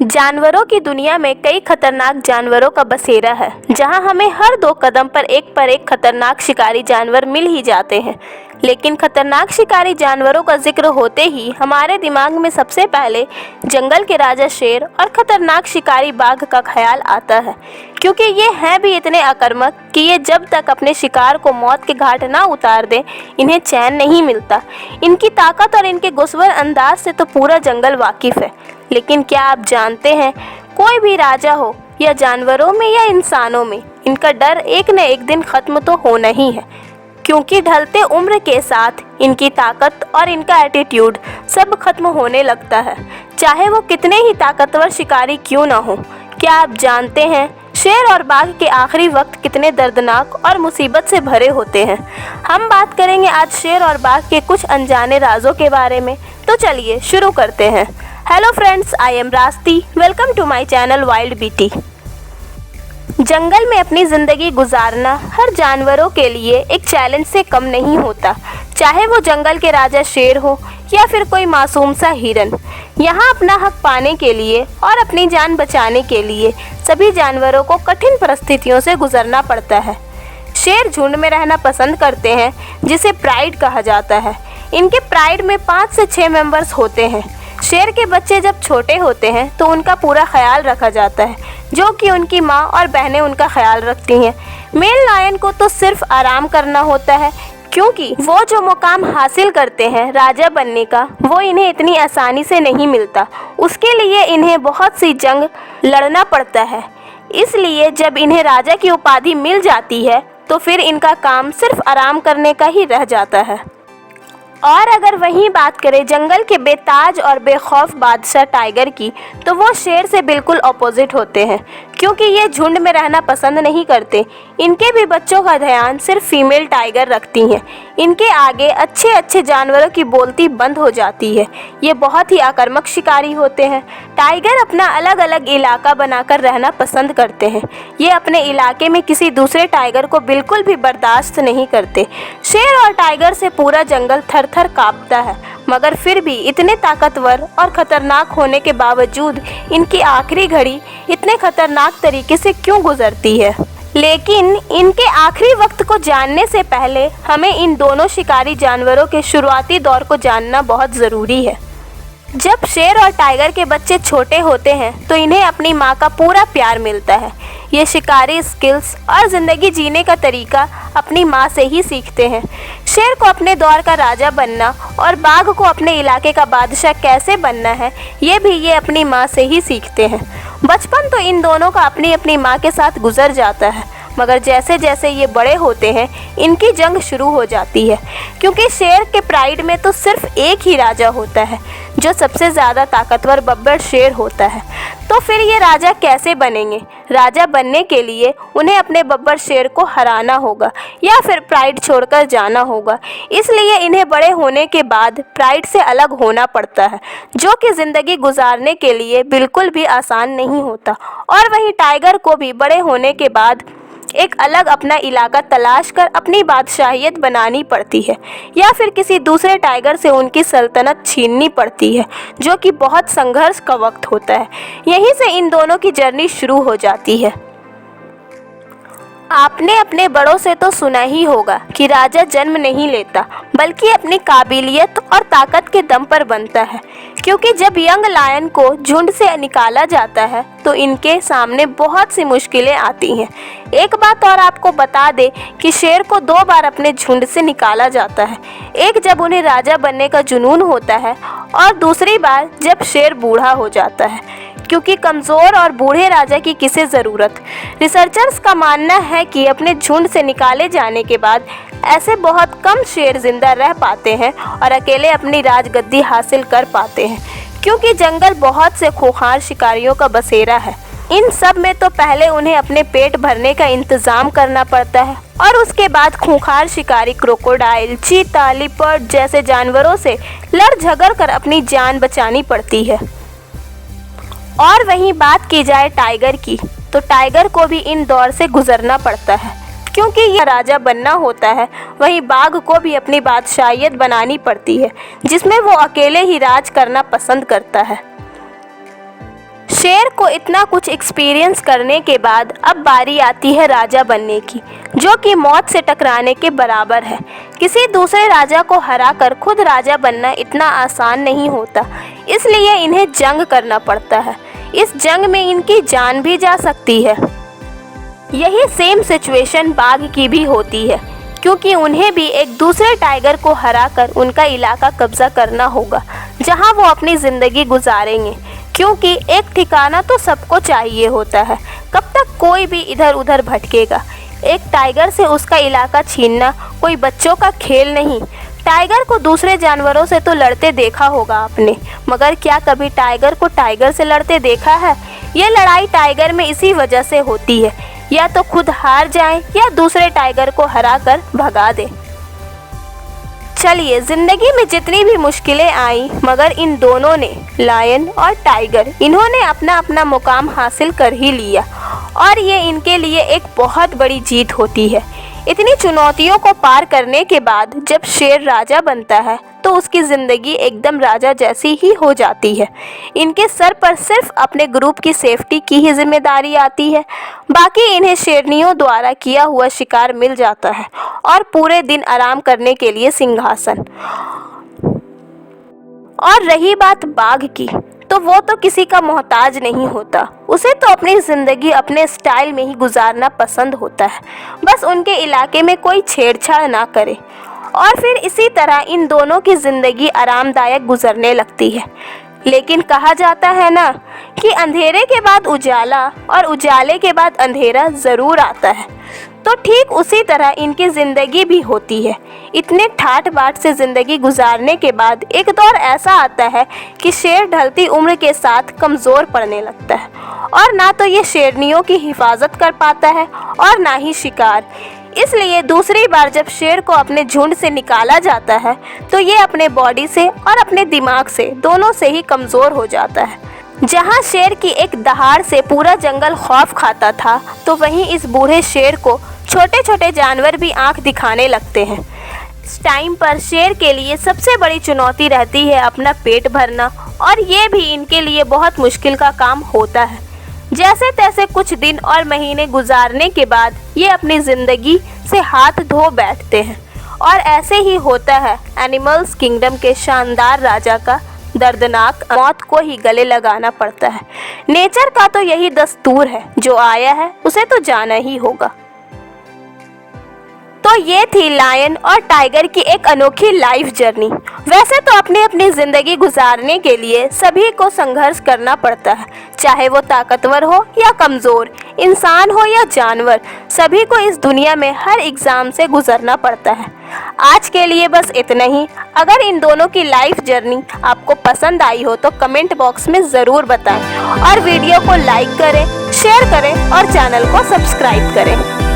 जानवरों की दुनिया में कई खतरनाक जानवरों का बसेरा है, जहां हमें हर 2 कदम पर एक खतरनाक शिकारी जानवर मिल ही जाते हैं। लेकिन खतरनाक शिकारी जानवरों का जिक्र होते ही हमारे दिमाग में सबसे पहले जंगल के राजा शेर और खतरनाक शिकारी बाघ का ख्याल आता है, क्योंकि ये हैं भी इतने आक्रामक कि ये जब तक अपने शिकार को मौत के घाट ना उतार दें, इन्हें चैन नहीं मिलता। इनकी ताकत और इनके गुस्वर अंदाज से तो पूरा जंगल वाकिफ है। लेकिन क्या आप जानते हैं, कोई भी राजा हो या जानवरों में या इंसानों में, इनका डर एक न एक दिन खत्म तो होना ही है, क्योंकि ढलते उम्र के साथ इनकी ताकत और इनका एटीट्यूड सब खत्म होने लगता है, चाहे वो कितने ही ताकतवर शिकारी क्यों ना हो। क्या आप जानते हैं, शेर और बाघ के आखिरी वक्त कितने दर्दनाक और मुसीबत से भरे होते हैं। हम बात करेंगे आज शेर और बाघ के कुछ अनजाने राजों के बारे में। तो चलिए शुरू करते हैं। Hello friends, I am Rasti. Welcome to my channel wild BT. जंगल में अपनी ज़िंदगी गुजारना हर जानवरों के लिए एक चैलेंज से कम नहीं होता, चाहे वो जंगल के राजा शेर हो या फिर कोई मासूम सा हिरन। यहाँ अपना हक पाने के लिए और अपनी जान बचाने के लिए सभी जानवरों को कठिन परिस्थितियों से गुजरना पड़ता है। शेर झुंड में रहना पसंद करते हैं, जिसे प्राइड कहा जाता है। इनके प्राइड में 5 से 6 मेंबर्स होते हैं। शेर के बच्चे जब छोटे होते हैं तो उनका पूरा ख्याल रखा जाता है, जो कि उनकी माँ और बहनें उनका ख्याल रखती हैं। मेल लायन को तो सिर्फ आराम करना होता है, क्योंकि वो जो मुकाम हासिल करते हैं राजा बनने का, वो इन्हें इतनी आसानी से नहीं मिलता। उसके लिए इन्हें बहुत सी जंग लड़ना पड़ता है। इसलिए जब इन्हें राजा की उपाधि मिल जाती है तो फिर इनका काम सिर्फ आराम करने का ही रह जाता है। और अगर वहीं बात करें जंगल के बेताज और बेखौफ बादशाह टाइगर की, तो वो शेर से बिल्कुल अपोजिट होते हैं, क्योंकि ये झुंड में रहना पसंद नहीं करते। इनके भी बच्चों का ध्यान सिर्फ फीमेल टाइगर रखती हैं। इनके आगे अच्छे अच्छे जानवरों की बोलती बंद हो जाती है। ये बहुत ही आक्रामक शिकारी होते हैं। टाइगर अपना अलग अलग इलाका बनाकर रहना पसंद करते हैं। ये अपने इलाके में किसी दूसरे टाइगर को बिल्कुल भी बर्दाश्त नहीं करते। शेर और टाइगर से पूरा जंगल थर थर कांपता है, मगर फिर भी इतने ताकतवर और खतरनाक होने के बावजूद इनकी आखिरी घड़ी इतने खतरनाक तरीके से क्यों गुजरती है। लेकिन इनके आखिरी वक्त को जानने से पहले हमें इन दोनों शिकारी जानवरों के शुरुआती दौर को जानना बहुत ज़रूरी है। जब शेर और टाइगर के बच्चे छोटे होते हैं तो इन्हें अपनी माँ का पूरा प्यार मिलता है। ये शिकारी स्किल्स और ज़िंदगी जीने का तरीका अपनी माँ से ही सीखते हैं। शेर को अपने दौर का राजा बनना और बाघ को अपने इलाके का बादशाह कैसे बनना है, ये अपनी माँ से ही सीखते हैं। बचपन तो इन दोनों का अपनी अपनी माँ के साथ गुजर जाता है, मगर जैसे जैसे ये बड़े होते हैं इनकी जंग शुरू हो जाती है, क्योंकि शेर के प्राइड में तो सिर्फ एक ही राजा होता है, जो सबसे ज़्यादा ताकतवर बब्बर शेर होता है। तो फिर ये राजा कैसे बनेंगे? राजा बनने के लिए उन्हें अपने बब्बर शेर को हराना होगा या फिर प्राइड छोड़कर जाना होगा। इसलिए इन्हें बड़े होने के बाद प्राइड से अलग होना पड़ता है, जो कि ज़िंदगी गुजारने के लिए बिल्कुल भी आसान नहीं होता। और वहीं टाइगर को भी बड़े होने के बाद एक अलग अपना इलाका तलाश कर अपनी बादशाहियत बनानी पड़ती है, या फिर किसी दूसरे टाइगर से उनकी सल्तनत छीननी पड़ती है, जो कि बहुत संघर्ष का वक्त होता है। यहीं से इन दोनों की जर्नी शुरू हो जाती है। आपने अपने बड़ों से तो सुना ही होगा कि राजा जन्म नहीं लेता, बल्कि अपनी काबिलियत और ताकत के दम पर बनता है, क्योंकि जब यंग लायन को झुंड से निकाला जाता है तो इनके सामने बहुत सी मुश्किलें आती हैं। एक बात और आपको बता दें कि शेर को 2 बार अपने झुंड से निकाला जाता है। एक जब उन्हें राजा बनने का जुनून होता है, और दूसरी बार जब शेर बूढ़ा हो जाता है, क्योंकि कमज़ोर और बूढ़े राजा की किसे ज़रूरत। रिसर्चर्स का मानना है कि अपने झुंड से निकाले जाने के बाद ऐसे बहुत कम शेर जिंदा रह पाते हैं और अकेले अपनी राजगद्दी हासिल कर पाते हैं, क्योंकि जंगल बहुत से खूंखार शिकारियों का बसेरा है। इन सब में तो पहले उन्हें अपने पेट भरने का इंतज़ाम करना पड़ता है, और उसके बाद खूंखार शिकारी क्रोकोडाइल, चीता, लिपर्ड जैसे जानवरों से लड़ झगड़ कर अपनी जान बचानी पड़ती है। और वहीं बात की जाए टाइगर की, तो टाइगर को भी इन दौर से गुजरना पड़ता है, क्योंकि यह राजा बनना होता है। वहीं बाघ को भी अपनी बादशाहियत बनानी पड़ती है, जिसमें वो अकेले ही राज करना पसंद करता है। शेर को इतना कुछ एक्सपीरियंस करने के बाद अब बारी आती है राजा बनने की, जो कि मौत से टकराने के बराबर है। किसी दूसरे राजा को हराकर खुद राजा बनना इतना आसान नहीं होता, इसलिए इन्हें जंग करना पड़ता है। इस जंग में इनकी जान भी जा सकती है। यही सेम सिचुएशन बाघ की भी होती है, क्योंकि उन्हें भी एक दूसरे टाइगर को हराकर उनका इलाका कब्जा करना होगा, जहां वो अपनी ज़िंदगी गुजारेंगे। क्योंकि एक ठिकाना तो सबको चाहिए होता है, कब तक कोई भी इधर उधर भटकेगा। एक टाइगर से उसका इलाका छीनना कोई बच्चों का खेल नहीं। टाइगर को दूसरे जानवरों से तो लड़ते देखा होगा आपने, मगर क्या कभी टाइगर को टाइगर से लड़ते देखा है? ये लड़ाई टाइगर में इसी वजह से होती है, या तो खुद हार जाए या दूसरे टाइगर को हराकर भगा दे। चलिए, जिंदगी में जितनी भी मुश्किलें आई, मगर इन दोनों ने, लायन और टाइगर, इन्होंने अपना अपना मुकाम हासिल कर ही लिया, और ये इनके लिए एक बहुत बड़ी जीत होती है। इतनी चुनौतियों को पार करने के बाद जब शेर राजा बनता है तो उसकी ज़िंदगी एकदम राजा जैसी ही हो जाती है। इनके सर पर सिर्फ अपने ग्रुप की सेफ्टी की ही जिम्मेदारी आती है, बाकी इन्हें शेरनियों द्वारा किया हुआ शिकार मिल जाता है और पूरे दिन आराम करने के लिए सिंहासन। और रही बात बाघ की, तो वो तो किसी का मोहताज नहीं होता। उसे तो अपनी ज़िंदगी अपने स्टाइल में ही गुजारना पसंद होता है, बस उनके इलाके में कोई छेड़छाड़ ना करे। और फिर इसी तरह इन दोनों की ज़िंदगी आरामदायक गुजरने लगती है। लेकिन कहा जाता है ना कि अंधेरे के बाद उजाला और उजाले के बाद अंधेरा ज़रूर आता है, तो ठीक उसी तरह इनकी ज़िंदगी भी होती है। इतने ठाट बाट से ज़िंदगी गुजारने के बाद एक दौर ऐसा आता है कि शेर ढलती उम्र के साथ कमज़ोर पड़ने लगता है, और ना तो ये शेरनियों की हिफाजत कर पाता है और ना ही शिकार। इसलिए दूसरी बार जब शेर को अपने झुंड से निकाला जाता है तो ये अपने बॉडी से और अपने दिमाग से, दोनों से ही कमज़ोर हो जाता है। जहाँ शेर की एक दहाड़ से पूरा जंगल खौफ खाता था, तो वहीं इस बूढ़े शेर को छोटे छोटे जानवर भी आंख दिखाने लगते हैं। इस टाइम पर शेर के लिए सबसे बड़ी चुनौती रहती है अपना पेट भरना, और ये भी इनके लिए बहुत मुश्किल का काम होता है। जैसे तैसे कुछ दिन और महीने गुजारने के बाद ये अपनी ज़िंदगी से हाथ धो बैठते हैं, और ऐसे ही होता है एनिमल्स किंगडम के शानदार राजा का दर्दनाक मौत को ही गले लगाना पड़ता है। नेचर का तो यही दस्तूर है, जो आया है उसे तो जाना ही होगा। तो ये थी लायन और टाइगर की एक अनोखी लाइफ जर्नी। वैसे तो अपनी अपनी ज़िंदगी गुजारने के लिए सभी को संघर्ष करना पड़ता है, चाहे वो ताकतवर हो या कमज़ोर, इंसान हो या जानवर, सभी को इस दुनिया में हर एग्ज़ाम से गुजरना पड़ता है। आज के लिए बस इतना ही। अगर इन दोनों की लाइफ जर्नी आपको पसंद आई हो तो कमेंट बॉक्स में ज़रूर बताएं, और वीडियो को लाइक करें, शेयर करें और चैनल को सब्सक्राइब करें।